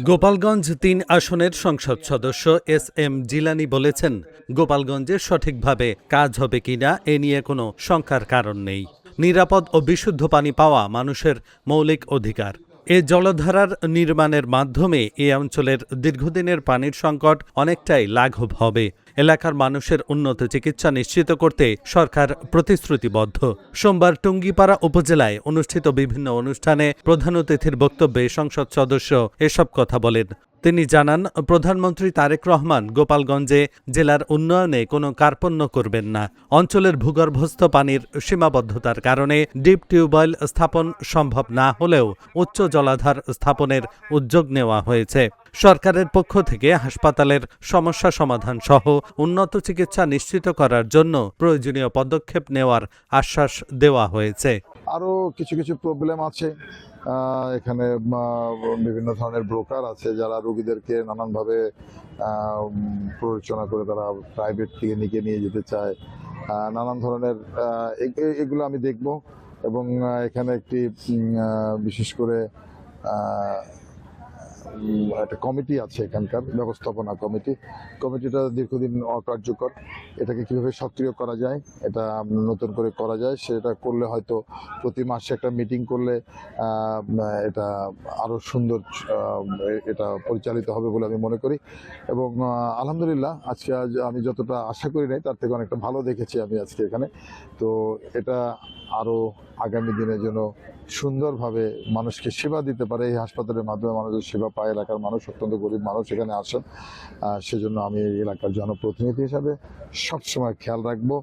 গোপালগঞ্জ ৩ আসনের সংসদ সদস্য এস জিলানী বলেছেন, গোপালগঞ্জে সঠিকভাবে কাজ হবে কিনা এ নিয়ে কোনো শঙ্কার কারণ নেই। নিরাপদ ও বিশুদ্ধ পানি পাওয়া মানুষের মৌলিক অধিকার। এ জলধারার নির্মাণের মাধ্যমে এ অঞ্চলের দীর্ঘদিনের পানির সংকট অনেকটাই লাঘব হবে। এলাকার মানুষের উন্নত চিকিৎসা নিশ্চিত করতে সরকার প্রতিশ্রুতিবদ্ধ। সোমবার টুঙ্গিপাড়া উপজেলায় অনুষ্ঠিত বিভিন্ন অনুষ্ঠানে প্রধান অতিথির বক্তব্যে সংসদ সদস্য এসব কথা বলেন। তিনি জানান, প্রধানমন্ত্রী তারেক রহমান গোপালগঞ্জে জেলার উন্নয়নে কোনো কার্পণ্য করবেন না। অঞ্চলের ভূগর্ভস্থ পানির সীমাবদ্ধতার কারণে ডিপ টিউবওয়েল স্থাপন সম্ভব না হলেও উচ্চ জলাধার স্থাপনের উদ্যোগ নেওয়া হয়েছে। সরকারের পক্ষ থেকে হাসপাতালের সমস্যা সমাধান সহ উন্নত চিকিৎসা নিশ্চিত করার জন্য প্রয়োজনীয় পদক্ষেপ নেওয়ার আশ্বাস দেওয়া হয়েছে। আরও কিছু কিছু প্রবলেম আছে এখানে। বিভিন্ন ধরনের ব্রোকার আছে যারা রোগীদেরকে নানানভাবে প্ররোচনা করে তারা প্রাইভেট ক্লিনিকে নিয়ে যেতে চায়। নানান ধরনের এগুলো আমি দেখব এবং এখানে একটি বিশেষ করে একটা কমিটি আছে, এখানকার ব্যবস্থাপনা কমিটিটা দীর্ঘদিন অকার্যকর। এটাকে কিভাবে সক্রিয় করা যায়, এটা নতুন করে করা যায়, সেটা করলে হয়তো প্রতি মাসে একটা মিটিং করলে এটা আরো সুন্দর এটা পরিচালিত হবে বলে আমি মনে করি। এবং আলহামদুলিল্লাহ আজকে আমি যতটা আশা করি নাই তার থেকে অনেকটা ভালো দেখেছি আমি আজকে এখানে। তো এটা আরো আগামী দিনের জন্য সুন্দরভাবে মানুষকে সেবা দিতে পারে। এই হাসপাতালের মাধ্যমে মানুষের সেবা পায়। এলাকার মানুষ, অত্যন্ত গরিব মানুষ এখানে আসেন। সেজন্য আমি এই এলাকার জনপ্রতিনিধি হিসাবে সবসময় খেয়াল রাখবো